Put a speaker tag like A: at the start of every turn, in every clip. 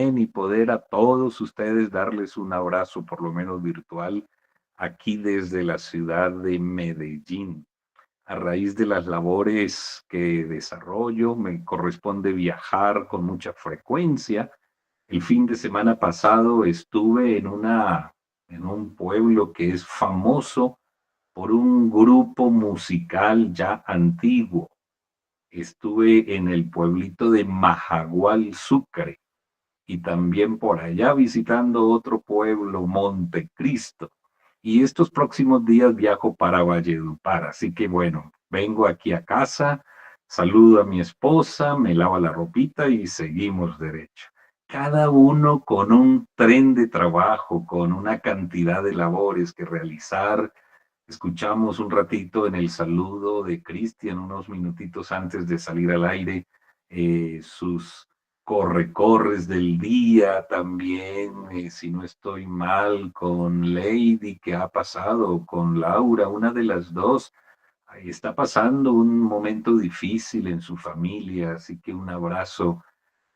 A: y poder a todos ustedes darles un abrazo, por lo menos virtual, aquí desde la ciudad de Medellín. A raíz de las labores que desarrollo, me corresponde viajar con mucha frecuencia. El fin de semana pasado estuve en un pueblo que es famoso por un grupo musical ya antiguo. Estuve en el pueblito de Majagual, Sucre, y también por allá visitando otro pueblo, Montecristo. Y estos próximos días viajo para Valledupar, así que bueno, vengo aquí a casa, saludo a mi esposa, me lava la ropita y seguimos derecho. Cada uno con un tren de trabajo, con una cantidad de labores que realizar. Escuchamos un ratito en el saludo de Cristian, unos minutitos antes de salir al aire, sus corre-corres del día también, si no estoy mal, con Lady, que ha pasado, con Laura, una de las dos, ahí está pasando un momento difícil en su familia, así que un abrazo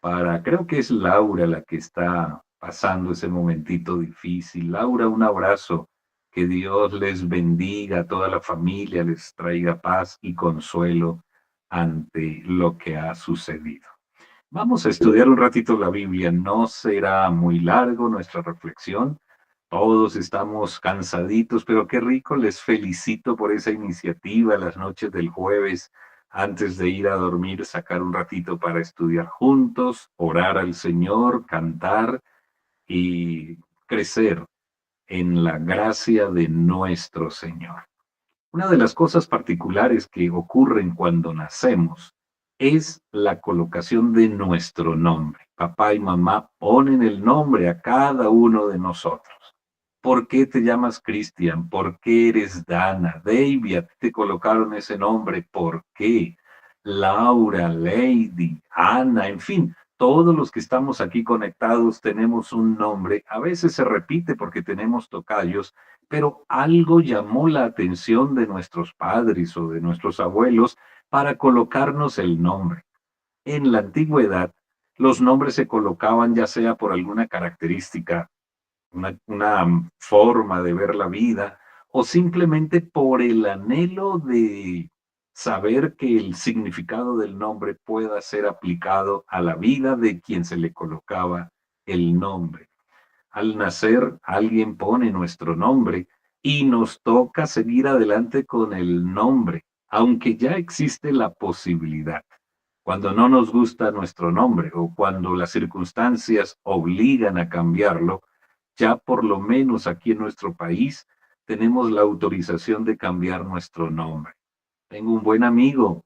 A: para, creo que es Laura la que está pasando ese momentito difícil. Laura, un abrazo, que Dios les bendiga a toda la familia, les traiga paz y consuelo ante lo que ha sucedido. Vamos a estudiar un ratito la Biblia, no será muy largo nuestra reflexión. Todos estamos cansaditos, pero qué rico, les felicito por esa iniciativa las noches del jueves, antes de ir a dormir, sacar un ratito para estudiar juntos, orar al Señor, cantar y crecer en la gracia de nuestro Señor. Una de las cosas particulares que ocurren cuando nacemos es la colocación de nuestro nombre. Papá y mamá ponen el nombre a cada uno de nosotros. ¿Por qué te llamas Cristian? ¿Por qué eres Dana? Davy, a ti te colocaron ese nombre. ¿Por qué? Laura, Lady, Ana, en fin, todos los que estamos aquí conectados tenemos un nombre. A veces se repite porque tenemos tocayos, pero algo llamó la atención de nuestros padres o de nuestros abuelos para colocarnos el nombre. En la antigüedad, los nombres se colocaban ya sea por alguna característica, una forma de ver la vida, o simplemente por el anhelo de saber que el significado del nombre pueda ser aplicado a la vida de quien se le colocaba el nombre. Al nacer, alguien pone nuestro nombre y nos toca seguir adelante con el nombre, aunque ya existe la posibilidad. Cuando no nos gusta nuestro nombre o cuando las circunstancias obligan a cambiarlo, ya por lo menos aquí en nuestro país tenemos la autorización de cambiar nuestro nombre. Tengo un buen amigo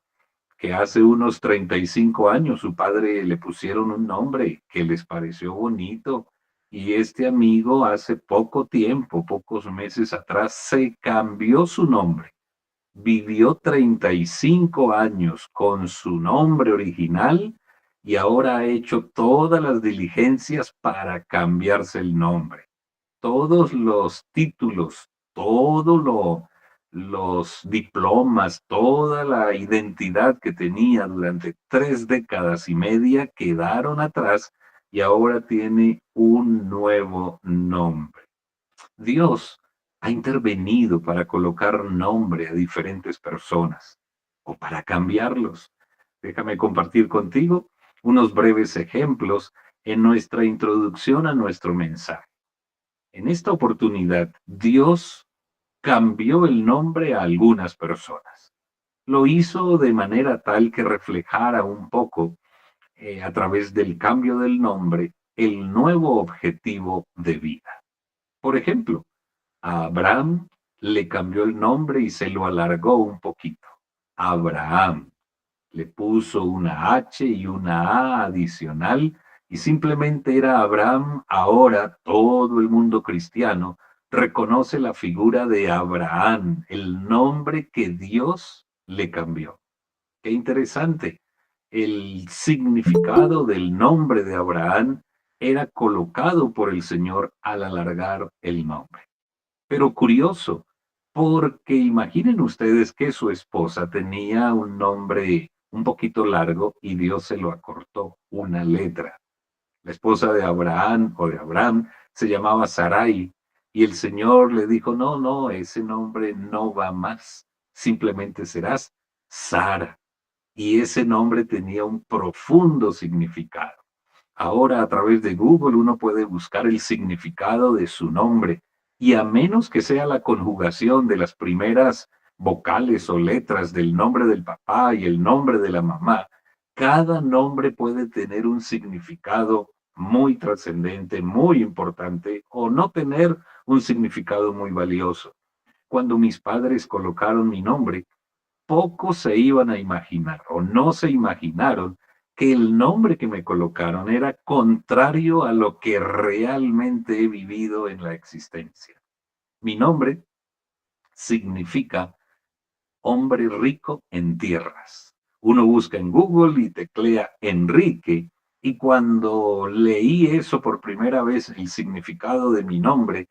A: que hace unos 35 años su padre le pusieron un nombre que les pareció bonito y este amigo hace poco tiempo, pocos meses atrás, se cambió su nombre. Vivió 35 años con su nombre original y ahora ha hecho todas las diligencias para cambiarse el nombre. Todos los títulos, los diplomas, toda la identidad que tenía durante 3 décadas y media quedaron atrás y ahora tiene un nuevo nombre. Dios ha intervenido para colocar nombre a diferentes personas o para cambiarlos. Déjame compartir contigo unos breves ejemplos en nuestra introducción a nuestro mensaje. En esta oportunidad, Dios cambió el nombre a algunas personas. Lo hizo de manera tal que reflejara un poco, a través del cambio del nombre, el nuevo objetivo de vida. Por ejemplo, a Abraham le cambió el nombre y se lo alargó un poquito. Abraham. Le puso una H y una A adicional y simplemente era Abraham. Ahora todo el mundo cristiano reconoce la figura de Abraham, el nombre que Dios le cambió. Qué interesante. El significado del nombre de Abraham era colocado por el Señor al alargar el nombre. Pero curioso, porque imaginen ustedes que su esposa tenía un nombre un poquito largo y Dios se lo acortó, una letra. La esposa de Abraham o de Abraham se llamaba Sarai y el Señor le dijo, no, no, ese nombre no va más, simplemente serás Sara. Y ese nombre tenía un profundo significado. Ahora a través de Google uno puede buscar el significado de su nombre y a menos que sea la conjugación de las primeras vocales o letras del nombre del papá y el nombre de la mamá, cada nombre puede tener un significado muy trascendente, muy importante o no tener un significado muy valioso. Cuando mis padres colocaron mi nombre, pocos se iban a imaginar o no se imaginaron que el nombre que me colocaron era contrario a lo que realmente he vivido en la existencia. Mi nombre significa hombre rico en tierras. Uno busca en Google y teclea Enrique, y cuando leí eso por primera vez, el significado de mi nombre,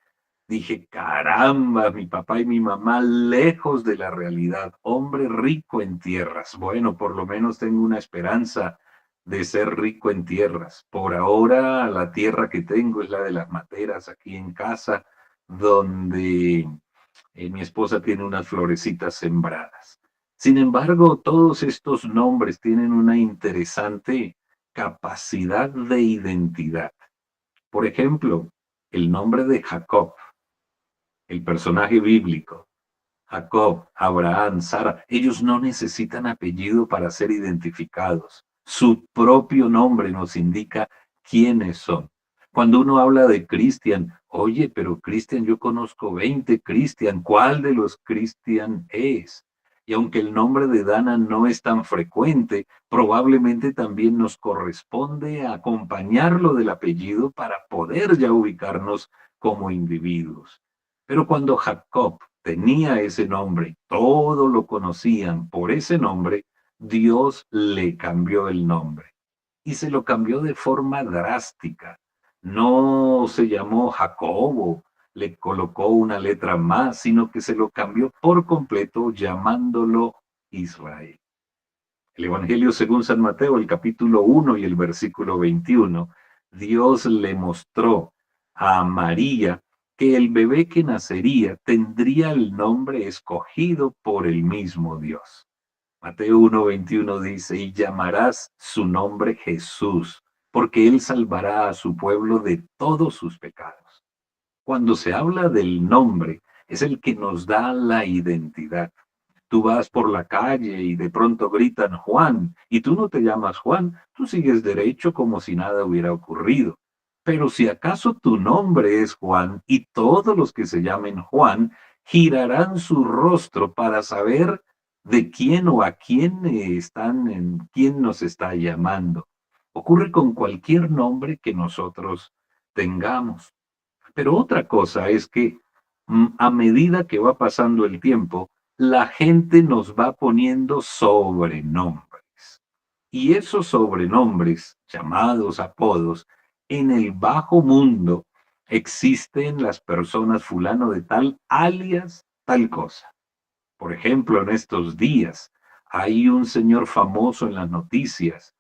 A: dije, caramba, mi papá y mi mamá lejos de la realidad, hombre rico en tierras. Bueno, por lo menos tengo una esperanza de ser rico en tierras. Por ahora, la tierra que tengo es la de las materas aquí en casa, donde mi esposa tiene unas florecitas sembradas. Sin embargo, todos estos nombres tienen una interesante capacidad de identidad. Por ejemplo, el nombre de Jacob, el personaje bíblico, Jacob, Abraham, Sara, ellos no necesitan apellido para ser identificados. Su propio nombre nos indica quiénes son. Cuando uno habla de Cristian, oye, pero Cristian, yo conozco 20 Cristian, ¿cuál de los Cristian es? Y aunque el nombre de Dana no es tan frecuente, probablemente también nos corresponde acompañarlo del apellido para poder ya ubicarnos como individuos. Pero cuando Jacob tenía ese nombre y todos lo conocían por ese nombre, Dios le cambió el nombre y se lo cambió de forma drástica. No se llamó Jacobo, le colocó una letra más, sino que se lo cambió por completo llamándolo Israel. El Evangelio según San Mateo, el capítulo 1 y el versículo 21, Dios le mostró a María que el bebé que nacería tendría el nombre escogido por el mismo Dios. Mateo 1:21 dice, y llamarás su nombre Jesús, porque él salvará a su pueblo de todos sus pecados. Cuando se habla del nombre, es el que nos da la identidad. Tú vas por la calle y de pronto gritan Juan, y tú no te llamas Juan, tú sigues derecho como si nada hubiera ocurrido. Pero si acaso tu nombre es Juan, y todos los que se llamen Juan girarán su rostro para saber de quién o a quién están, en quién nos está llamando. Ocurre con cualquier nombre que nosotros tengamos. Pero otra cosa es que a medida que va pasando el tiempo, la gente nos va poniendo sobrenombres. Y esos sobrenombres, llamados apodos, en el bajo mundo existen las personas fulano de tal, alias tal cosa. Por ejemplo, en estos días hay un señor famoso en las noticias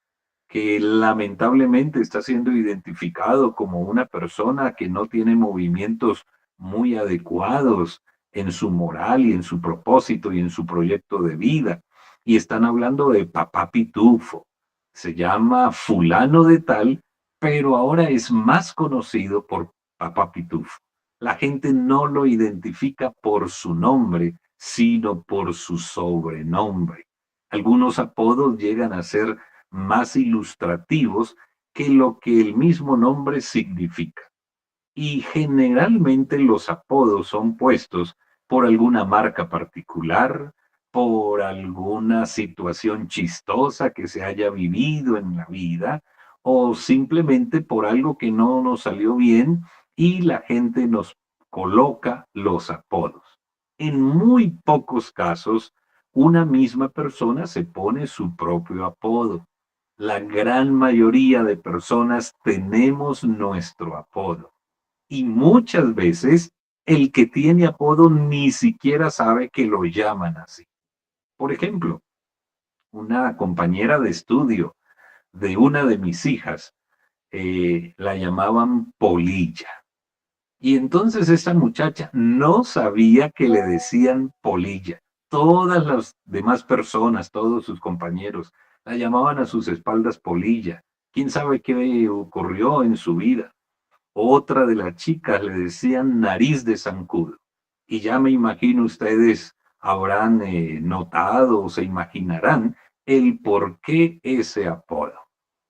A: que lamentablemente está siendo identificado como una persona que no tiene movimientos muy adecuados en su moral y en su propósito y en su proyecto de vida. Y están hablando de Papá Pitufo. Se llama fulano de tal, pero ahora es más conocido por Papá Pitufo. La gente no lo identifica por su nombre, sino por su sobrenombre. Algunos apodos llegan a ser más ilustrativos que lo que el mismo nombre significa. Y generalmente los apodos son puestos por alguna marca particular, por alguna situación chistosa que se haya vivido en la vida o simplemente por algo que no nos salió bien y la gente nos coloca los apodos. En muy pocos casos, una misma persona se pone su propio apodo. La gran mayoría de personas tenemos nuestro apodo y muchas veces el que tiene apodo ni siquiera sabe que lo llaman así. Por ejemplo, una compañera de estudio de una de mis hijas la llamaban Polilla. Y entonces esta muchacha no sabía que le decían Polilla. Todas las demás personas, todos sus compañeros, la llamaban a sus espaldas Polilla. ¿Quién sabe qué ocurrió en su vida? Otra de las chicas le decían Nariz de Zancudo. Y ya me imagino ustedes habrán notado o se imaginarán el por qué ese apodo.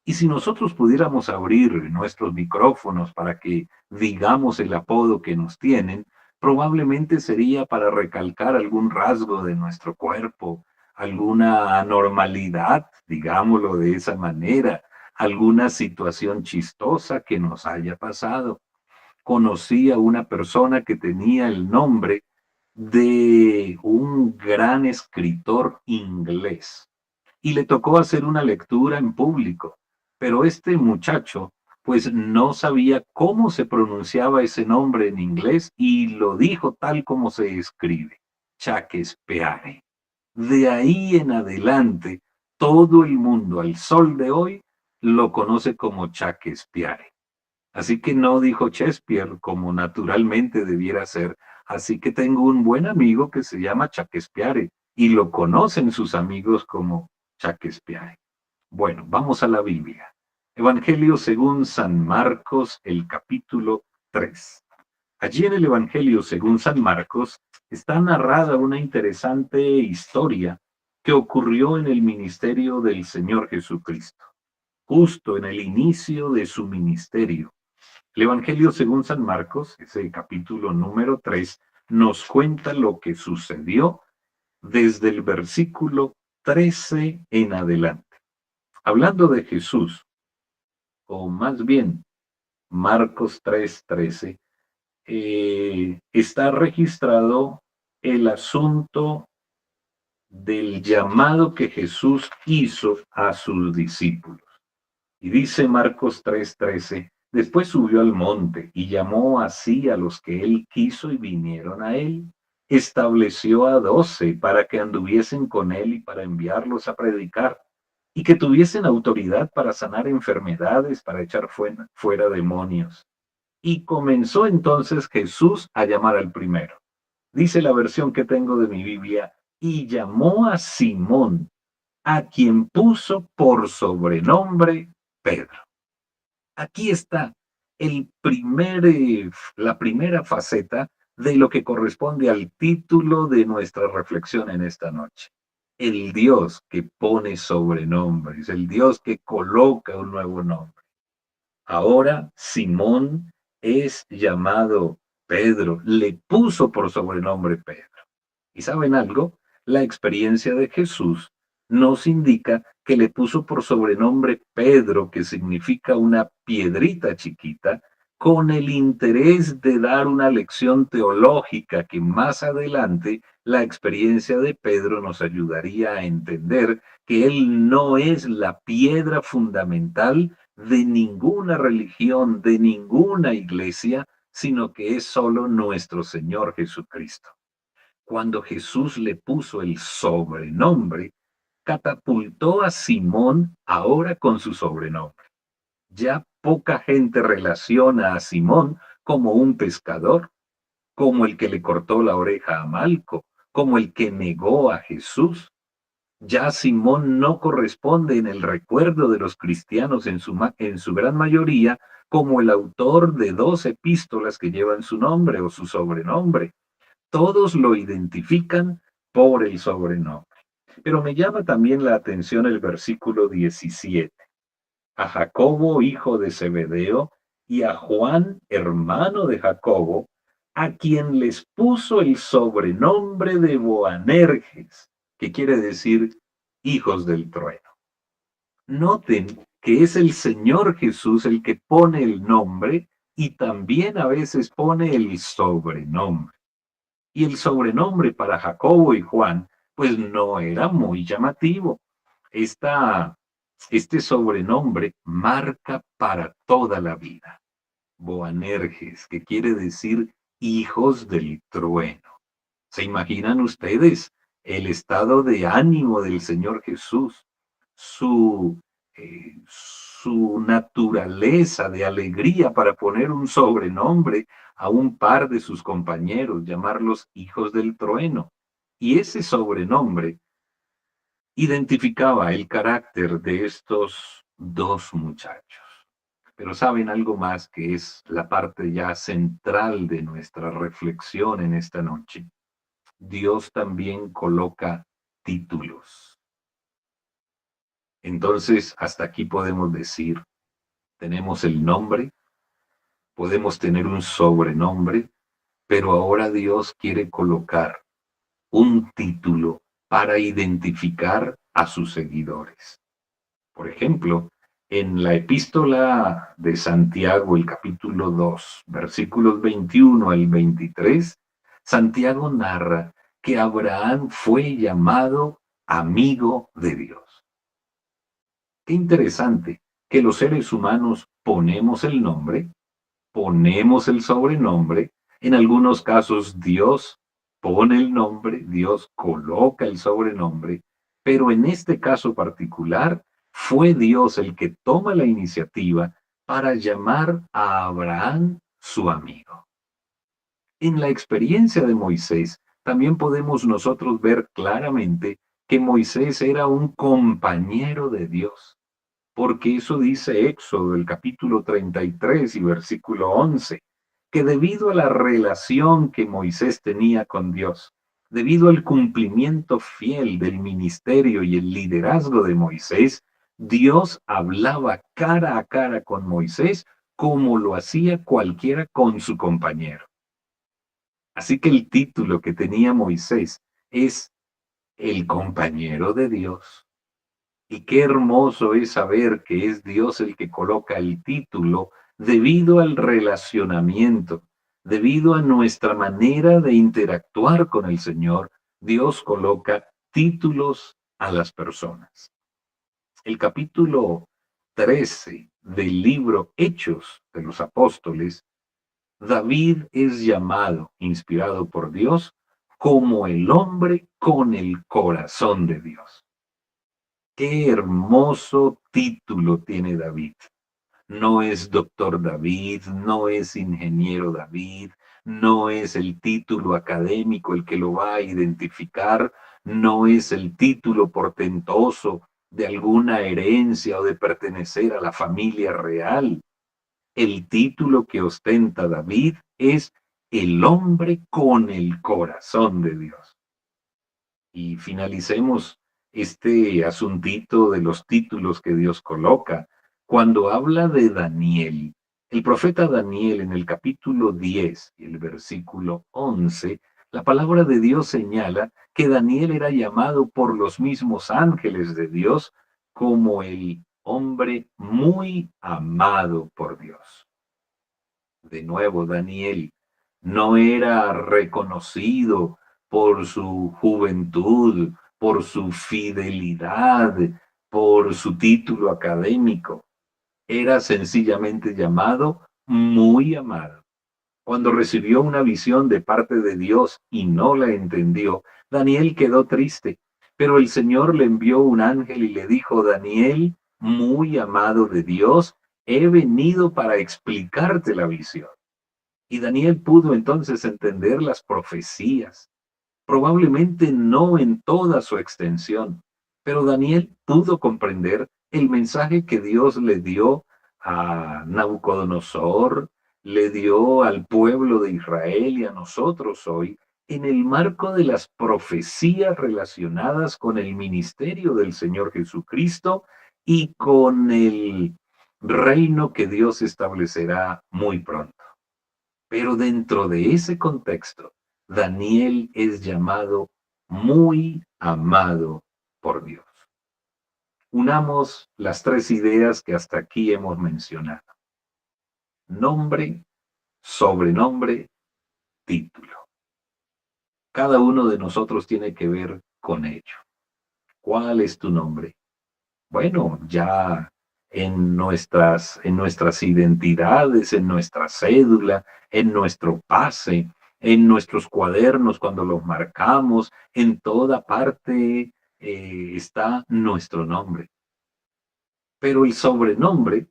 A: Y si nosotros pudiéramos abrir nuestros micrófonos para que digamos el apodo que nos tienen, probablemente sería para recalcar algún rasgo de nuestro cuerpo, alguna anormalidad, digámoslo de esa manera, alguna situación chistosa que nos haya pasado. Conocí a una persona que tenía el nombre de un gran escritor inglés y le tocó hacer una lectura en público, pero este muchacho pues no sabía cómo se pronunciaba ese nombre en inglés y lo dijo tal como se escribe, Shakespeare. De ahí en adelante, todo el mundo al sol de hoy lo conoce como Shakespeare. Así que no dijo Shakespeare como naturalmente debiera ser. Así que tengo un buen amigo que se llama Shakespeare y lo conocen sus amigos como Shakespeare. Bueno, vamos a la Biblia. Evangelio según San Marcos, el capítulo 3. Allí en el Evangelio según San Marcos está narrada una interesante historia que ocurrió en el ministerio del Señor Jesucristo, justo en el inicio de su ministerio. El Evangelio según San Marcos, ese capítulo número 3, nos cuenta lo que sucedió desde el versículo 13 en adelante. Hablando de Jesús, o más bien Marcos 3:13, está registrado el asunto del llamado que Jesús hizo a sus discípulos. Y dice Marcos 3:13, después subió al monte y llamó así a los que él quiso y vinieron a él. Estableció a 12 para que anduviesen con él y para enviarlos a predicar, y que tuviesen autoridad para sanar enfermedades, para echar fuera demonios. Y comenzó entonces Jesús a llamar al primero. Dice la versión que tengo de mi Biblia, y llamó a Simón, a quien puso por sobrenombre Pedro. Aquí está la primera faceta de lo que corresponde al título de nuestra reflexión en esta noche. El Dios que pone sobrenombres, el Dios que coloca un nuevo nombre. Ahora Simón es llamado Pedro, le puso por sobrenombre Pedro. ¿Y saben algo? La experiencia de Jesús nos indica que le puso por sobrenombre Pedro, que significa una piedrita chiquita, con el interés de dar una lección teológica que más adelante la experiencia de Pedro nos ayudaría a entender que él no es la piedra fundamental de ninguna religión, de ninguna iglesia, sino que es solo nuestro Señor Jesucristo. Cuando Jesús le puso el sobrenombre, catapultó a Simón ahora con su sobrenombre. Ya poca gente relaciona a Simón como un pescador, como el que le cortó la oreja a Malco, como el que negó a Jesús. Ya Simón no corresponde en el recuerdo de los cristianos en su gran mayoría como el autor de 2 epístolas que llevan su nombre o su sobrenombre. Todos lo identifican por el sobrenombre. Pero me llama también la atención el versículo 17. A Jacobo, hijo de Zebedeo, y a Juan, hermano de Jacobo, a quien les puso el sobrenombre de Boanerges, que quiere decir hijos del trueno. Noten que es el Señor Jesús el que pone el nombre y también a veces pone el sobrenombre. Y el sobrenombre para Jacobo y Juan, pues no era muy llamativo. Este sobrenombre marca para toda la vida. Boanerges, que quiere decir hijos del trueno. ¿Se imaginan ustedes el estado de ánimo del Señor Jesús? su naturaleza de alegría para poner un sobrenombre a un par de sus compañeros, llamarlos hijos del trueno. Y ese sobrenombre identificaba el carácter de estos dos muchachos. Pero saben algo más que es la parte ya central de nuestra reflexión en esta noche. Dios también coloca títulos. Entonces, hasta aquí podemos decir, tenemos el nombre, podemos tener un sobrenombre, pero ahora Dios quiere colocar un título para identificar a sus seguidores. Por ejemplo, en la epístola de Santiago, el capítulo 2, versículos 21 al 23, Santiago narra que Abraham fue llamado amigo de Dios. Qué interesante que los seres humanos ponemos el nombre, ponemos el sobrenombre, en algunos casos Dios pone el nombre, Dios coloca el sobrenombre, pero en este caso particular fue Dios el que toma la iniciativa para llamar a Abraham su amigo. En la experiencia de Moisés, también podemos nosotros ver claramente que Moisés era un compañero de Dios, porque eso dice Éxodo, el capítulo 33 y versículo 11, que debido a la relación que Moisés tenía con Dios, debido al cumplimiento fiel del ministerio y el liderazgo de Moisés, Dios hablaba cara a cara con Moisés como lo hacía cualquiera con su compañero. Así que el título que tenía Moisés es el compañero de Dios. Y qué hermoso es saber que es Dios el que coloca el título debido al relacionamiento, debido a nuestra manera de interactuar con el Señor. Dios coloca títulos a las personas. El capítulo 13 del libro Hechos de los Apóstoles, David es llamado, inspirado por Dios, como el hombre con el corazón de Dios. Qué hermoso título tiene David. No es doctor David, no es ingeniero David, no es el título académico el que lo va a identificar, no es el título portentoso de alguna herencia o de pertenecer a la familia real. El título que ostenta David es el hombre con el corazón de Dios. Y finalicemos este asuntito de los títulos que Dios coloca. Cuando habla de Daniel, el profeta Daniel en el capítulo 10 y el versículo 11, la palabra de Dios señala que Daniel era llamado por los mismos ángeles de Dios como el hombre muy amado por Dios. De nuevo, Daniel no era reconocido por su juventud, por su fidelidad, por su título académico. Era sencillamente llamado muy amado. Cuando recibió una visión de parte de Dios y no la entendió, Daniel quedó triste, pero el Señor le envió un ángel y le dijo: Daniel, muy amado de Dios, he venido para explicarte la visión. Y Daniel pudo entonces entender las profecías, probablemente no en toda su extensión, pero Daniel pudo comprender el mensaje que Dios le dio a Nabucodonosor, le dio al pueblo de Israel y a nosotros hoy, en el marco de las profecías relacionadas con el ministerio del Señor Jesucristo y con el reino que Dios establecerá muy pronto. Pero dentro de ese contexto, Daniel es llamado muy amado por Dios. Unamos las tres ideas que hasta aquí hemos mencionado: nombre, sobrenombre, título. Cada uno de nosotros tiene que ver con ello. ¿Cuál es tu nombre? Bueno, ya en nuestras identidades, en nuestra cédula, en nuestro pase, en nuestros cuadernos cuando los marcamos, en toda parte está nuestro nombre. Pero el sobrenombre,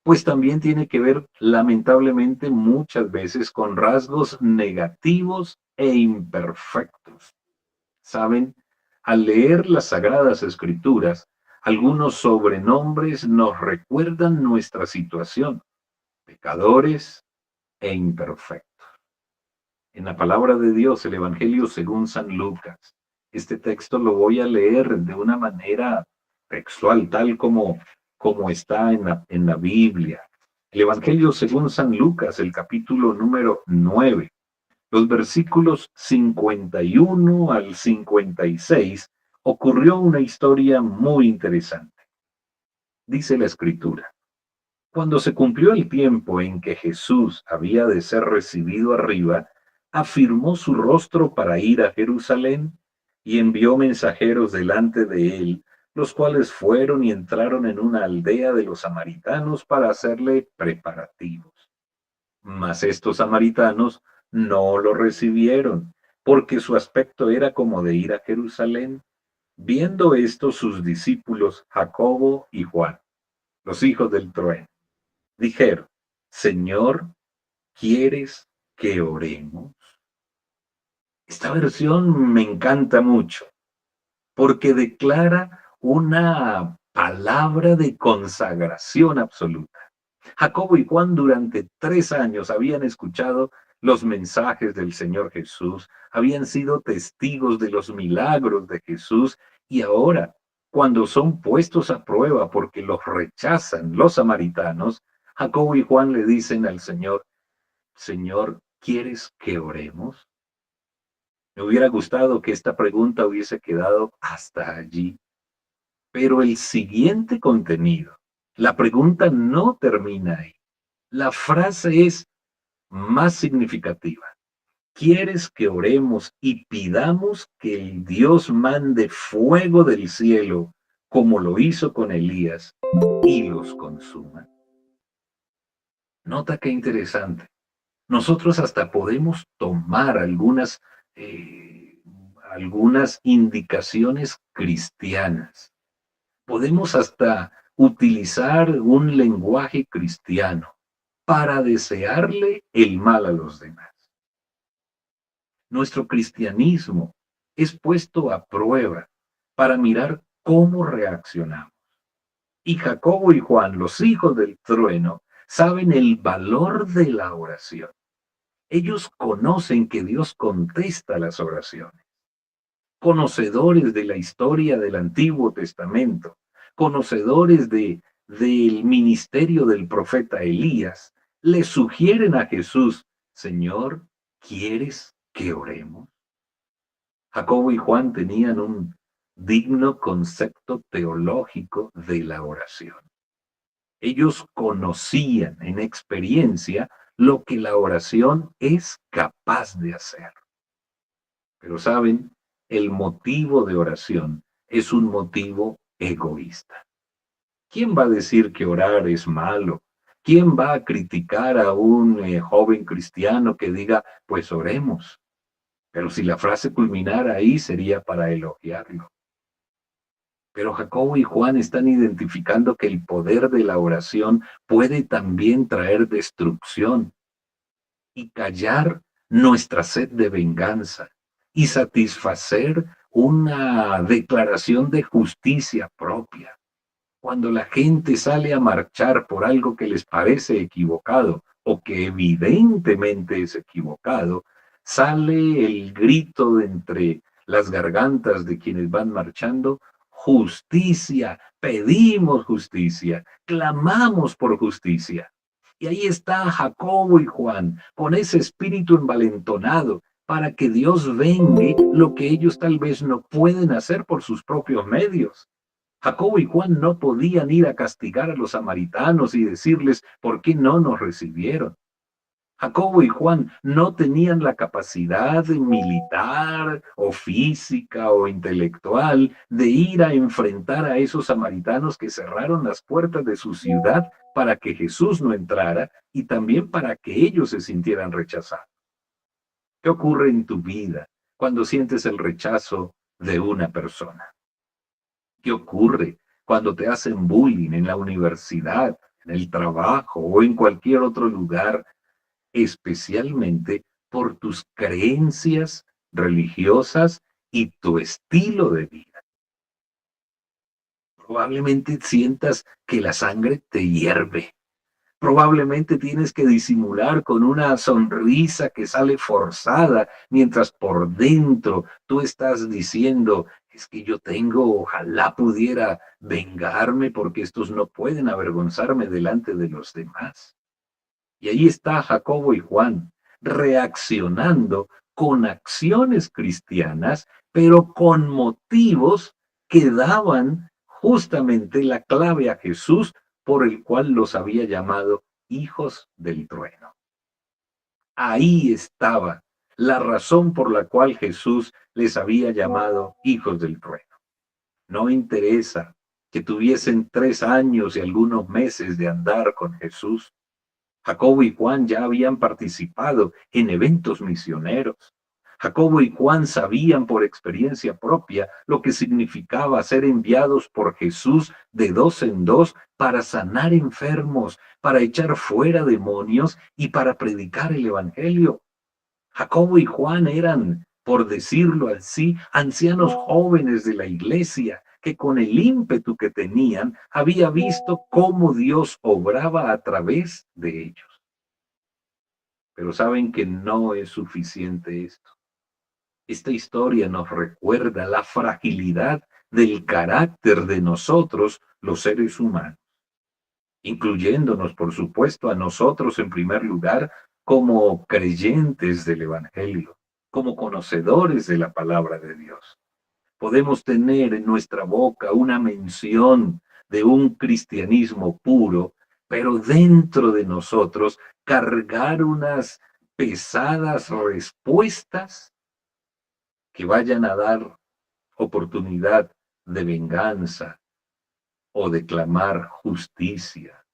A: pues también tiene que ver, lamentablemente, muchas veces con rasgos negativos e imperfectos. ¿Saben? Al leer las Sagradas Escrituras, algunos sobrenombres nos recuerdan nuestra situación, pecadores e imperfectos. En la palabra de Dios, el Evangelio según San Lucas. Este texto lo voy a leer de una manera textual, tal como está en la Biblia. El Evangelio según San Lucas, el capítulo número 9, los versículos 51 al 56, ocurrió una historia muy interesante. Dice la Escritura. Cuando se cumplió el tiempo en que Jesús había de ser recibido arriba, afirmó su rostro para ir a Jerusalén y envió mensajeros delante de él, los cuales fueron y entraron en una aldea de los samaritanos para hacerle preparativos. Mas estos samaritanos no lo recibieron, porque su aspecto era como de ir a Jerusalén. Viendo esto sus discípulos Jacobo y Juan, los hijos del trueno, dijeron, Señor, ¿quieres que oremos? Esta versión me encanta mucho porque declara una palabra de consagración absoluta. Jacobo y Juan durante 3 años habían escuchado los mensajes del Señor Jesús, habían sido testigos de los milagros de Jesús y ahora, cuando son puestos a prueba porque los rechazan los samaritanos, Jacobo y Juan le dicen al Señor, Señor, ¿quieres que oremos? Me hubiera gustado que esta pregunta hubiese quedado hasta allí, pero el siguiente contenido, la pregunta no termina ahí. La frase es más significativa. ¿Quieres que oremos y pidamos que el Dios mande fuego del cielo, como lo hizo con Elías, y los consuma? Nota qué interesante. Nosotros hasta podemos tomar eh, algunas indicaciones cristianas. Podemos hasta utilizar un lenguaje cristiano para desearle el mal a los demás. Nuestro cristianismo es puesto a prueba para mirar cómo reaccionamos. Y Jacobo y Juan, los hijos del trueno, saben el valor de la oración. Ellos conocen que Dios contesta las oraciones. Conocedores de la historia del Antiguo Testamento, conocedores del ministerio del profeta Elías, le sugieren a Jesús, Señor, ¿quieres que oremos? Jacobo y Juan tenían un digno concepto teológico de la oración. Ellos conocían en experiencia lo que la oración es capaz de hacer. Pero saben, el motivo de oración es un motivo egoísta. ¿Quién va a decir que orar es malo? ¿Quién va a criticar a un joven cristiano que diga, pues oremos? Pero si la frase culminara ahí sería para elogiarlo. Pero Jacobo y Juan están identificando que el poder de la oración puede también traer destrucción y callar nuestra sed de venganza y satisfacer una declaración de justicia propia. Cuando la gente sale a marchar por algo que les parece equivocado o que evidentemente es equivocado, sale el grito de entre las gargantas de quienes van marchando, justicia, pedimos justicia, clamamos por justicia. Y ahí está Jacobo y Juan, con ese espíritu envalentonado, para que Dios vengue lo que ellos tal vez no pueden hacer por sus propios medios. Jacobo y Juan no podían ir a castigar a los samaritanos y decirles, ¿por qué no nos recibieron? Jacobo y Juan no tenían la capacidad militar o física o intelectual de ir a enfrentar a esos samaritanos que cerraron las puertas de su ciudad para que Jesús no entrara y también para que ellos se sintieran rechazados. ¿Qué ocurre en tu vida cuando sientes el rechazo de una persona? ¿Qué ocurre cuando te hacen bullying en la universidad, en el trabajo o en cualquier otro lugar, especialmente por tus creencias religiosas y tu estilo de vida. Probablemente sientas que la sangre te hierve. Probablemente tienes que disimular con una sonrisa que sale forzada, mientras por dentro tú estás diciendo, es que yo tengo, ojalá pudiera vengarme porque estos no pueden avergonzarme delante de los demás. Y ahí está Jacobo y Juan reaccionando con acciones cristianas, pero con motivos que daban justamente la clave a Jesús por el cual los había llamado hijos del trueno. Ahí estaba la razón por la cual Jesús les había llamado hijos del trueno. No interesa que tuviesen 3 años y algunos meses de andar con Jesús. Jacobo y Juan ya habían participado en eventos misioneros. Jacobo y Juan sabían por experiencia propia lo que significaba ser enviados por Jesús de dos en dos para sanar enfermos, para echar fuera demonios y para predicar el Evangelio. Jacobo y Juan eran, por decirlo así, ancianos jóvenes de la iglesia que con el ímpetu que tenían había visto cómo Dios obraba a través de ellos. Pero saben que no es suficiente esto. Esta historia nos recuerda la fragilidad del carácter de nosotros, los seres humanos, incluyéndonos, por supuesto, a nosotros en primer lugar como creyentes del Evangelio, como conocedores de la palabra de Dios. Podemos tener en nuestra boca una mención de un cristianismo puro, pero dentro de nosotros cargar unas pesadas respuestas que vayan a dar oportunidad de venganza o de clamar justicia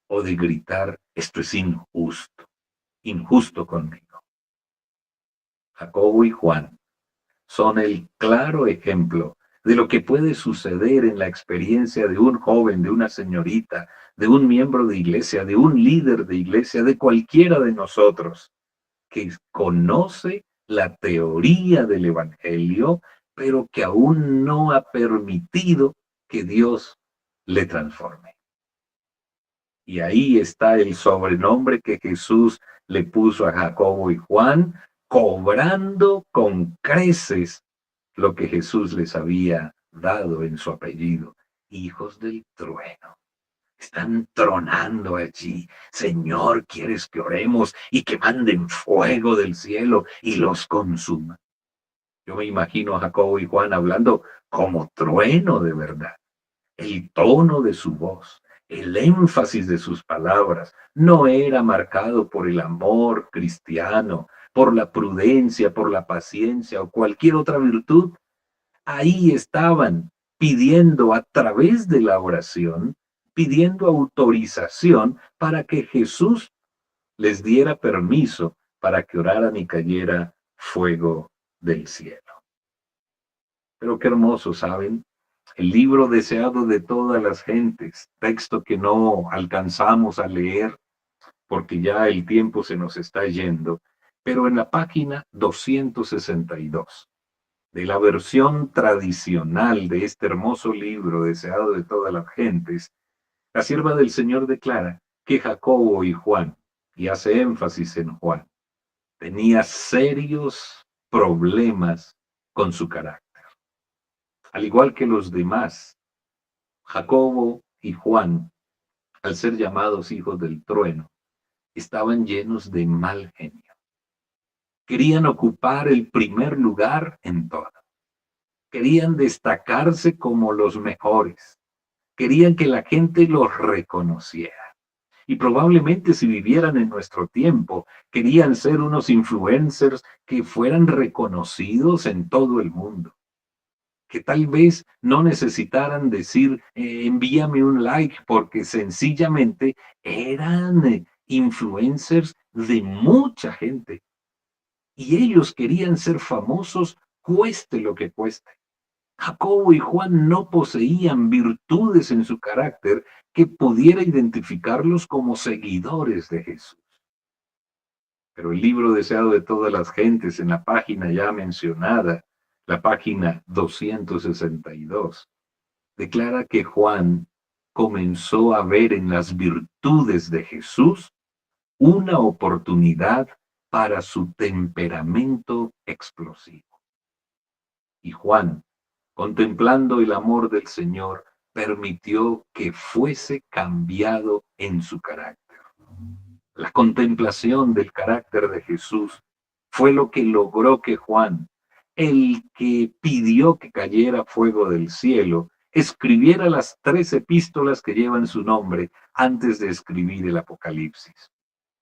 A: o de gritar, esto es injusto, injusto conmigo. Jacobo y Juan son el claro ejemplo de lo que puede suceder en la experiencia de un joven, de una señorita, de un miembro de iglesia, de un líder de iglesia, de cualquiera de nosotros que conoce la teoría del Evangelio, pero que aún no ha permitido que Dios le transforme. Y ahí está el sobrenombre que Jesús le puso a Jacobo y Juan, cobrando con creces lo que Jesús les había dado en su apellido, hijos del trueno. Están tronando allí. Señor, ¿quieres que oremos y que manden fuego del cielo y los consuma? Yo me imagino a Jacobo y Juan hablando como trueno de verdad. El tono de su voz, el énfasis de sus palabras no era marcado por el amor cristiano, por la prudencia, por la paciencia o cualquier otra virtud. Ahí estaban pidiendo a través de la oración, pidiendo autorización para que Jesús les diera permiso para que oraran y cayera fuego del cielo. Pero qué hermoso, ¿saben? El libro deseado de todas las gentes, texto que no alcanzamos a leer porque ya el tiempo se nos está yendo, pero en la página 262 de la versión tradicional de este hermoso libro deseado de todas las gentes, la sierva del Señor declara que Jacobo y Juan, y hace énfasis en Juan, tenía serios problemas con su carácter. Al igual que los demás, Jacobo y Juan, al ser llamados hijos del trueno, estaban llenos de mal genio. Querían ocupar el primer lugar en todo. Querían destacarse como los mejores. Querían que la gente los reconociera. Y probablemente si vivieran en nuestro tiempo, querían ser unos influencers que fueran reconocidos en todo el mundo. Que tal vez no necesitaran decir, envíame un like, porque sencillamente eran influencers de mucha gente. Y ellos querían ser famosos, cueste lo que cueste. Jacobo y Juan no poseían virtudes en su carácter que pudiera identificarlos como seguidores de Jesús. Pero el libro deseado de todas las gentes, en la página ya mencionada, la página 262, declara que Juan comenzó a ver en las virtudes de Jesús una oportunidad para su temperamento explosivo. Y Juan, contemplando el amor del Señor, permitió que fuese cambiado en su carácter. La contemplación del carácter de Jesús fue lo que logró que Juan, el que pidió que cayera fuego del cielo, escribiera las 3 epístolas que llevan su nombre antes de escribir el Apocalipsis.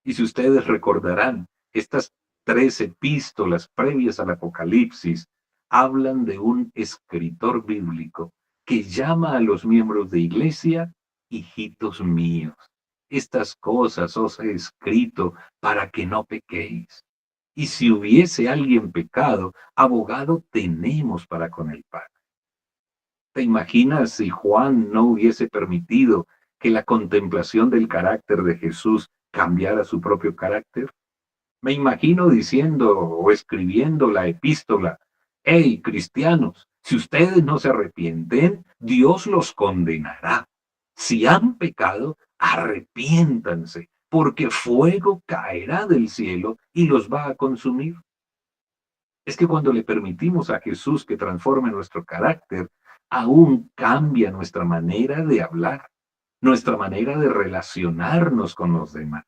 A: Y si ustedes recordarán, estas 3 epístolas previas al Apocalipsis hablan de un escritor bíblico que llama a los miembros de iglesia hijitos míos. Estas cosas os he escrito para que no pequéis. Y si hubiese alguien pecado, abogado tenemos para con el Padre. ¿Te imaginas si Juan no hubiese permitido que la contemplación del carácter de Jesús cambiara su propio carácter? Me imagino diciendo o escribiendo la epístola: hey, cristianos, si ustedes no se arrepienten, Dios los condenará. Si han pecado, arrepiéntanse, porque fuego caerá del cielo y los va a consumir. Es que cuando le permitimos a Jesús que transforme nuestro carácter, aún cambia nuestra manera de hablar, nuestra manera de relacionarnos con los demás.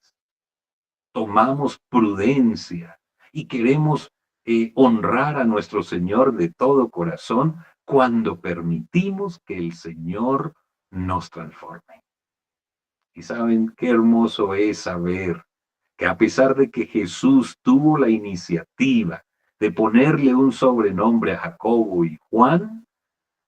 A: Tomamos prudencia y queremos honrar a nuestro Señor de todo corazón cuando permitimos que el Señor nos transforme. Y saben qué hermoso es saber que a pesar de que Jesús tuvo la iniciativa de ponerle un sobrenombre a Jacobo y Juan,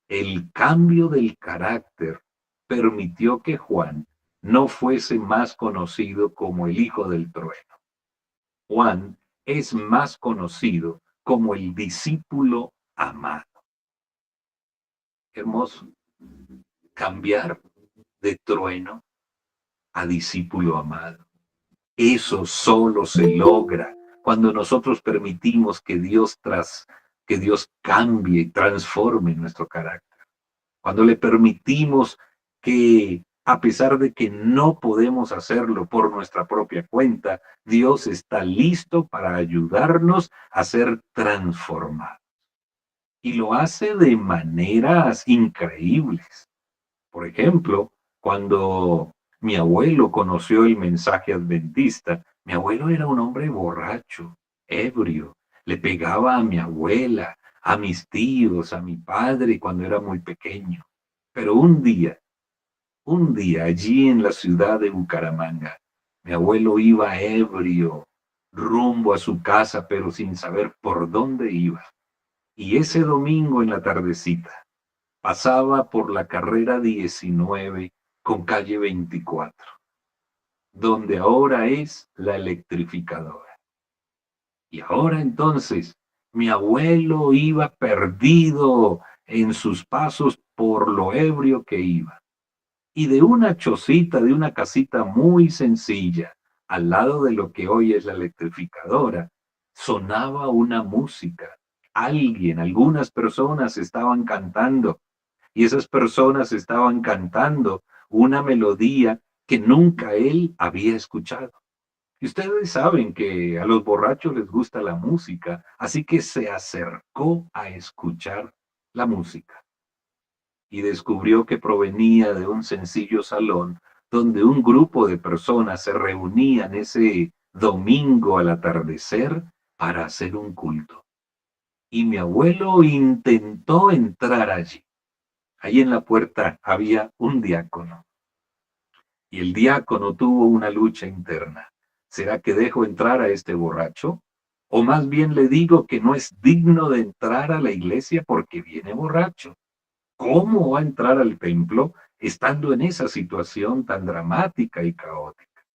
A: el cambio del carácter permitió que Juan no fuese más conocido como el hijo del trueno. Juan es más conocido como el discípulo amado. Hermoso, cambiar de trueno a discípulo amado. Eso solo se logra cuando nosotros permitimos que que Dios cambie y transforme nuestro carácter. Cuando le permitimos que, a pesar de que no podemos hacerlo por nuestra propia cuenta, Dios está listo para ayudarnos a ser transformados. Y lo hace de maneras increíbles. Por ejemplo, cuando mi abuelo conoció el mensaje adventista, mi abuelo era un hombre borracho, ebrio, le pegaba a mi abuela, a mis tíos, a mi padre cuando era muy pequeño. Pero un día allí en la ciudad de Bucaramanga, mi abuelo iba ebrio rumbo a su casa, pero sin saber por dónde iba. Y ese domingo en la tardecita, pasaba por la carrera 19 con calle 24, donde ahora es la electrificadora. Y ahora entonces, mi abuelo iba perdido en sus pasos por lo ebrio que iba. Y de una chocita, de una casita muy sencilla, al lado de lo que hoy es la electrificadora, sonaba una música. Algunas personas estaban cantando y esas personas estaban cantando una melodía que nunca él había escuchado. Y ustedes saben que a los borrachos les gusta la música, así que se acercó a escuchar la música y descubrió que provenía de un sencillo salón donde un grupo de personas se reunían ese domingo al atardecer para hacer un culto. Y mi abuelo intentó entrar allí. Ahí en la puerta había un diácono. Y el diácono tuvo una lucha interna. ¿Será que dejo entrar a este borracho? O más bien le digo que no es digno de entrar a la iglesia porque viene borracho. ¿Cómo va a entrar al templo estando en esa situación tan dramática y caótica?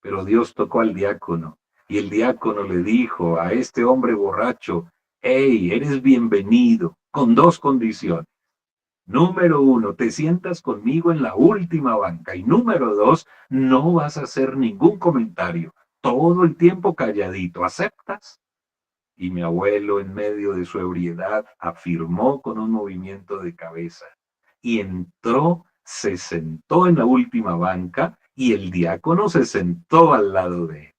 A: Pero Dios tocó al diácono y el diácono le dijo a este hombre borracho: hey, eres bienvenido, con dos condiciones. Número uno, te sientas conmigo en la última banca. Y número dos, no vas a hacer ningún comentario. Todo el tiempo calladito. ¿Aceptas? Y mi abuelo, en medio de su ebriedad, afirmó con un movimiento de cabeza. Y entró, se sentó en la última banca y el diácono se sentó al lado de él.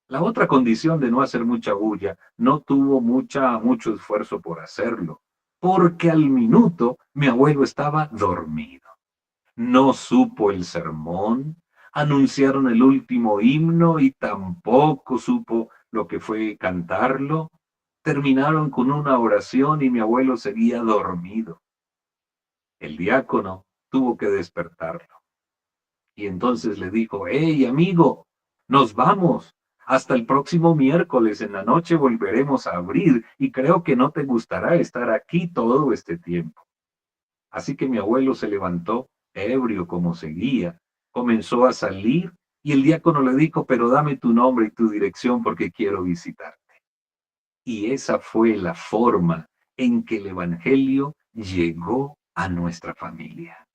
A: La otra condición de no hacer mucha bulla no tuvo mucho esfuerzo por hacerlo, porque al minuto mi abuelo estaba dormido. No supo el sermón, anunciaron el último himno y tampoco supo lo que fue cantarlo. Terminaron con una oración y mi abuelo seguía dormido. El diácono tuvo que despertarlo. Y entonces le dijo, hey amigo, nos vamos. Hasta el próximo miércoles en la noche volveremos a abrir y creo que no te gustará estar aquí todo este tiempo. Así que mi abuelo se levantó, ebrio como seguía, comenzó a salir y el diácono le dijo, pero dame tu nombre y tu dirección porque quiero visitarte. Y esa fue la forma en que el Evangelio llegó a nuestra familia.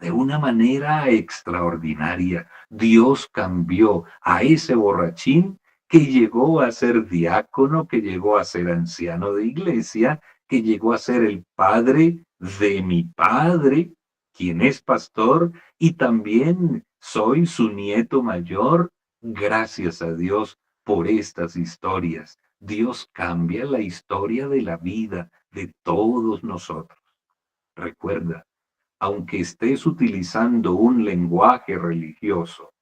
A: De una manera extraordinaria, Dios cambió a ese borrachín que llegó a ser diácono, que llegó a ser anciano de iglesia, que llegó a ser el padre de mi padre, quien es pastor, y también soy su nieto mayor. Gracias a Dios por estas historias. Dios cambia la historia de la vida de todos nosotros. Recuerda, aunque estés utilizando un lenguaje religioso,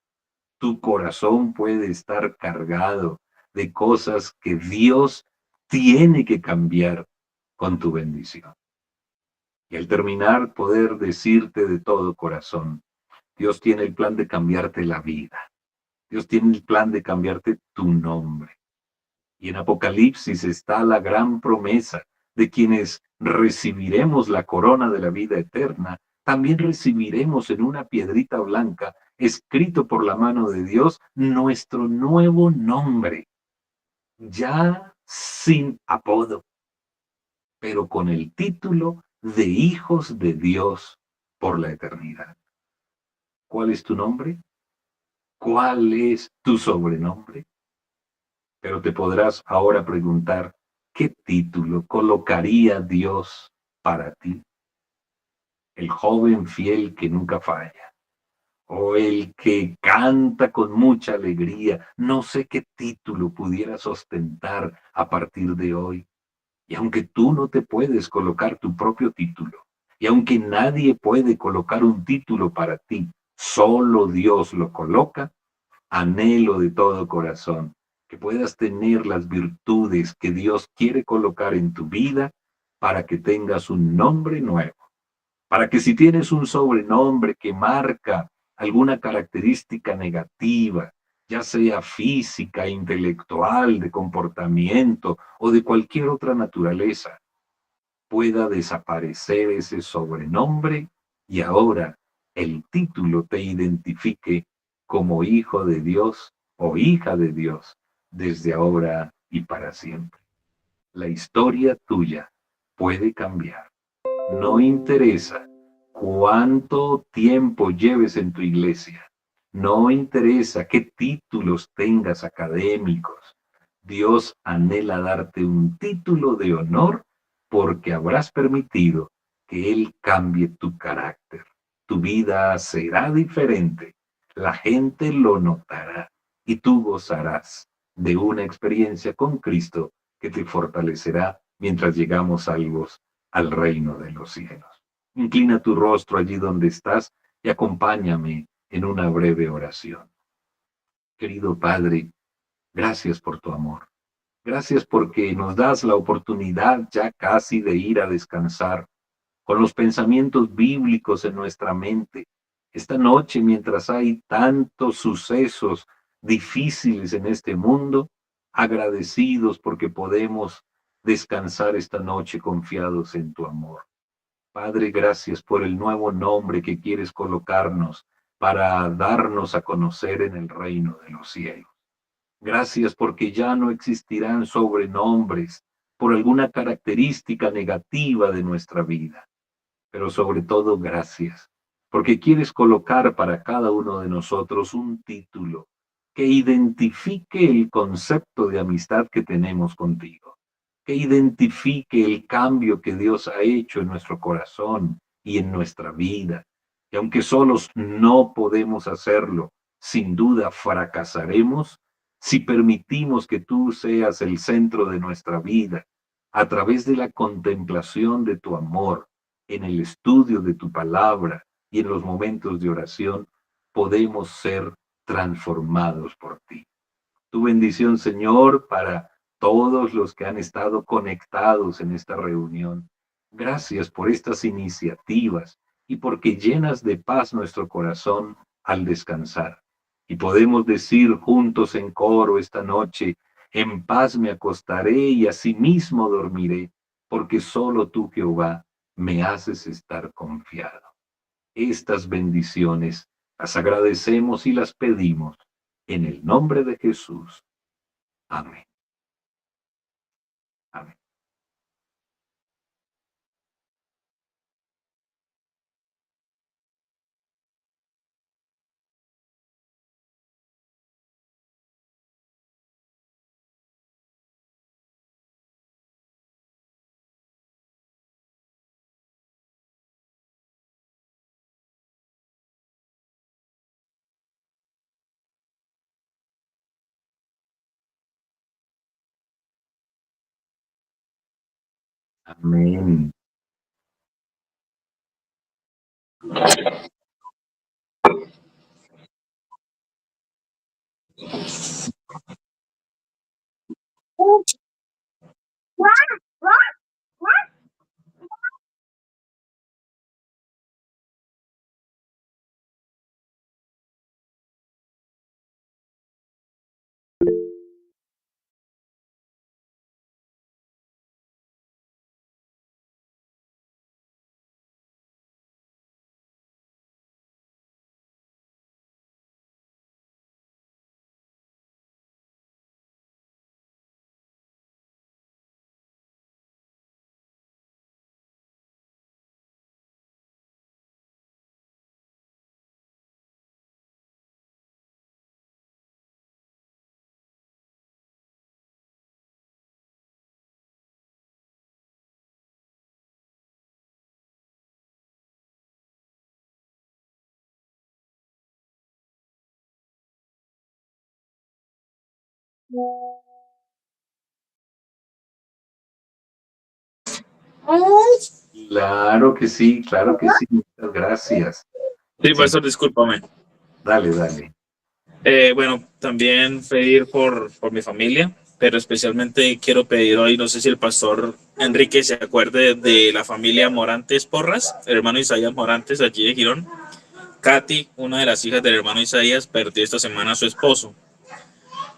A: tu corazón puede estar cargado de cosas que Dios tiene que cambiar con tu bendición. Y al terminar, poder decirte de todo corazón, Dios tiene el plan de cambiarte la vida. Dios tiene el plan de cambiarte tu nombre. Y en Apocalipsis está la gran promesa de quienes recibiremos la corona de la vida eterna, también recibiremos en una piedrita blanca, escrito por la mano de Dios, nuestro nuevo nombre, ya sin apodo, pero con el título de hijos de Dios por la eternidad. ¿Cuál es tu nombre? ¿Cuál es tu sobrenombre? Pero te podrás ahora preguntar, ¿qué título colocaría Dios para ti? ¿El joven fiel que nunca falla? ¿O el que canta con mucha alegría? No sé qué título pudieras ostentar a partir de hoy. Y aunque tú no te puedes colocar tu propio título, y aunque nadie puede colocar un título para ti, solo Dios lo coloca, anhelo de todo corazón que puedas tener las virtudes que Dios quiere colocar en tu vida para que tengas un nombre nuevo, para que si tienes un sobrenombre que marca alguna característica negativa, ya sea física, intelectual, de comportamiento o de cualquier otra naturaleza, pueda desaparecer ese sobrenombre y ahora el título te identifique como hijo de Dios o hija de Dios desde ahora y para siempre. La historia tuya puede cambiar. No interesa cuánto tiempo lleves en tu iglesia. No interesa qué títulos tengas académicos. Dios anhela darte un título de honor porque habrás permitido que Él cambie tu carácter. Tu vida será diferente. La gente lo notará y tú gozarás de una experiencia con Cristo que te fortalecerá mientras llegamos salvos al reino de los cielos. Inclina tu rostro allí donde estás y acompáñame en una breve oración. Querido Padre, gracias por tu amor. Gracias porque nos das la oportunidad ya casi de ir a descansar con los pensamientos bíblicos en nuestra mente. Esta noche, mientras hay tantos sucesos difíciles en este mundo, agradecidos porque podemos descansar esta noche confiados en tu amor. Padre, gracias por el nuevo nombre que quieres colocarnos para darnos a conocer en el reino de los cielos. Gracias porque ya no existirán sobrenombres por alguna característica negativa de nuestra vida. Pero sobre todo, gracias, porque quieres colocar para cada uno de nosotros un título que identifique el concepto de amistad que tenemos contigo, que identifique el cambio que Dios ha hecho en nuestro corazón y en nuestra vida, que aunque solos no podemos hacerlo, sin duda fracasaremos si permitimos que tú seas el centro de nuestra vida a través de la contemplación de tu amor, en el estudio de tu palabra y en los momentos de oración, podemos ser transformados por ti. Tu bendición, Señor, para todos los que han estado conectados en esta reunión. Gracias por estas iniciativas y porque llenas de paz nuestro corazón al descansar. Y podemos decir juntos en coro esta noche, en paz me acostaré y asimismo dormiré, porque solo tú, Jehová, me haces estar confiado. Estas bendiciones las agradecemos y las pedimos en el nombre de Jesús. Amén. Amén. Amén. Claro que sí, claro que sí. Muchas gracias.
B: Sí,
A: Sí,
B: pastor, discúlpame.
A: dale, dale.
B: Bueno, también pedir por mi familia, pero especialmente quiero pedir hoy, no sé si el pastor Enrique se acuerde de la familia Morantes Porras, el hermano Isaías Morantes allí de Girón. Katy, una de las hijas del hermano Isaías, perdió esta semana a su esposo.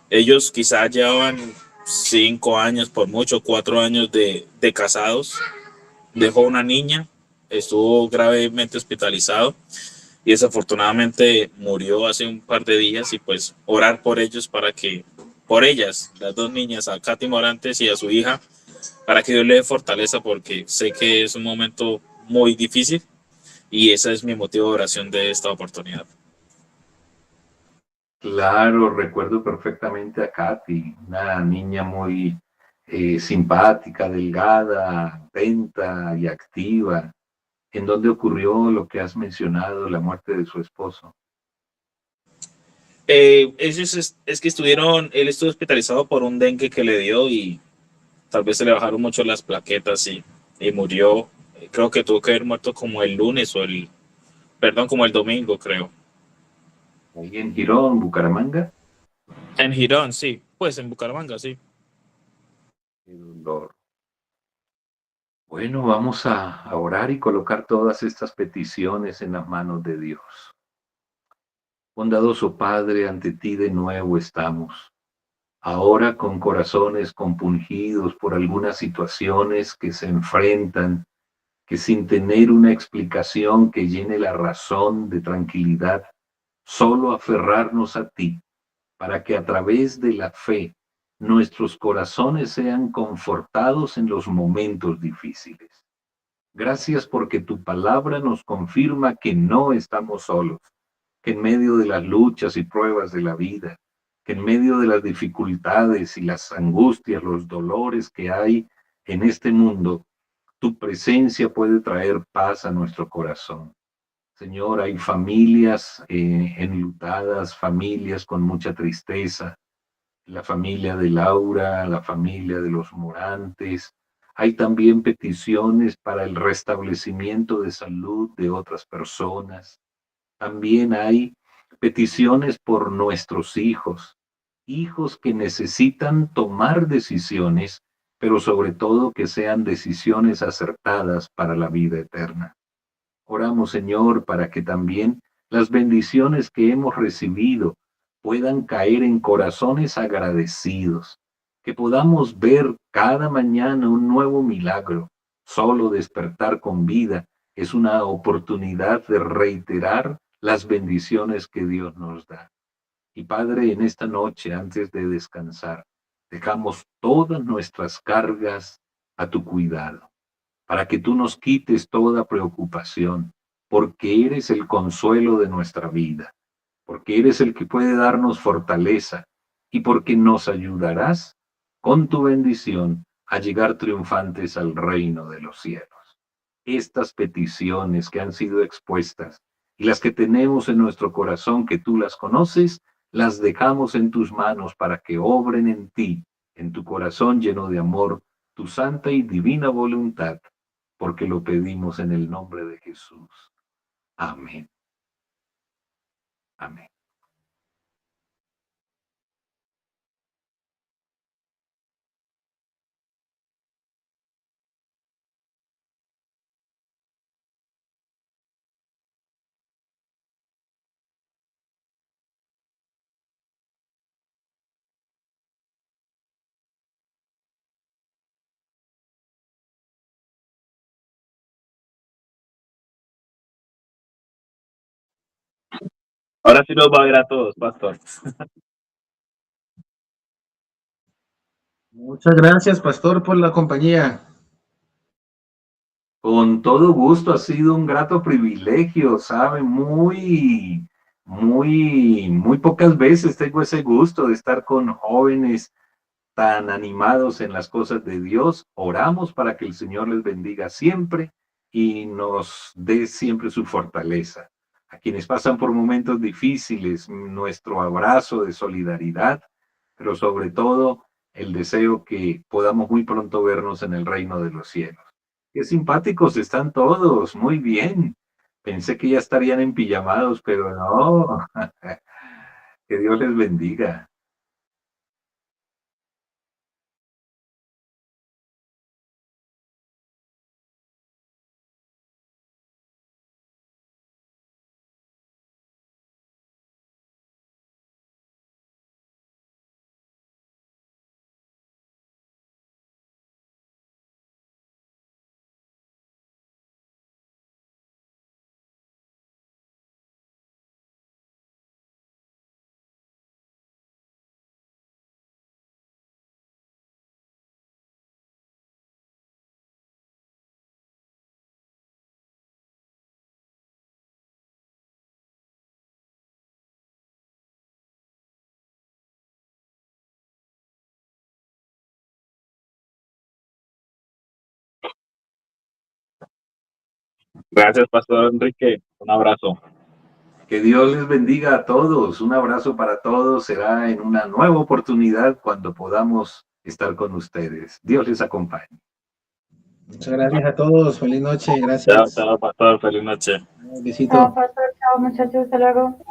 B: Ellos quizás llevaban 5 años, por mucho, 4 años de casados. Dejó una niña, estuvo gravemente hospitalizado y desafortunadamente murió hace un par de días y pues orar por ellos para que, por ellas, las dos niñas, a Katy Morantes y a su hija, para que Dios le dé fortaleza porque sé que es un momento muy difícil y ese es mi motivo de oración de esta oportunidad.
A: Claro, recuerdo perfectamente a Katy, una niña muy simpática, delgada, atenta y activa. ¿En dónde ocurrió lo que has mencionado, la muerte de su esposo?
B: Ellos es que él estuvo hospitalizado por un dengue que le dio y tal vez se le bajaron mucho las plaquetas y murió. Creo que tuvo que haber muerto como el lunes perdón, como el domingo, creo.
A: Ahí en Girón, Bucaramanga.
B: En Girón, sí. Pues en Bucaramanga, sí.
A: Qué dolor. Bueno, vamos a orar y colocar todas estas peticiones en las manos de Dios. Bondadoso Padre, ante ti de nuevo estamos. Ahora con corazones compungidos por algunas situaciones que se enfrentan, que sin tener una explicación que llene la razón de tranquilidad, solo aferrarnos a ti, para que a través de la fe nuestros corazones sean confortados en los momentos difíciles. Gracias porque tu palabra nos confirma que no estamos solos, que en medio de las luchas y pruebas de la vida, que en medio de las dificultades y las angustias, los dolores que hay en este mundo, tu presencia puede traer paz a nuestro corazón. Señor, hay familias enlutadas, familias con mucha tristeza, la familia de Laura, la familia de los Morantes. Hay también peticiones para el restablecimiento de salud de otras personas. También hay peticiones por nuestros hijos, hijos que necesitan tomar decisiones, pero sobre todo que sean decisiones acertadas para la vida eterna. Oramos, Señor, para que también las bendiciones que hemos recibido puedan caer en corazones agradecidos, que podamos ver cada mañana un nuevo milagro. Solo despertar con vida es una oportunidad de reiterar las bendiciones que Dios nos da. Y Padre, en esta noche, antes de descansar, dejamos todas nuestras cargas a tu cuidado para que tú nos quites toda preocupación, porque eres el consuelo de nuestra vida, porque eres el que puede darnos fortaleza y porque nos ayudarás con tu bendición a llegar triunfantes al reino de los cielos. Estas peticiones que han sido expuestas y las que tenemos en nuestro corazón, que tú las conoces, las dejamos en tus manos para que obren en ti, en tu corazón lleno de amor, tu santa y divina voluntad, porque lo pedimos en el nombre de Jesús. Amén. Amén.
B: Ahora sí nos va a ver a todos, pastor.
C: Muchas gracias, pastor, por la compañía.
A: Con todo gusto, ha sido un grato privilegio, ¿sabe? Muy pocas veces tengo ese gusto de estar con jóvenes tan animados en las cosas de Dios. Oramos para que el Señor les bendiga siempre y nos dé siempre su fortaleza. A quienes pasan por momentos difíciles, nuestro abrazo de solidaridad, pero sobre todo el deseo que podamos muy pronto vernos en el reino de los cielos. Qué simpáticos están todos, muy bien. Pensé que ya estarían empijamados, pero no. Que Dios les bendiga.
B: Gracias, pastor Enrique. Un abrazo.
A: Que Dios les bendiga a todos. Un abrazo para todos. Será en una nueva oportunidad cuando podamos estar con ustedes. Dios les acompañe.
C: Muchas gracias a todos. Feliz noche.
B: Chao,
C: Gracias.
B: chao, pastor. Feliz noche.
C: Un besito.
D: Chao, pastor. Chao, muchachos. Hasta luego.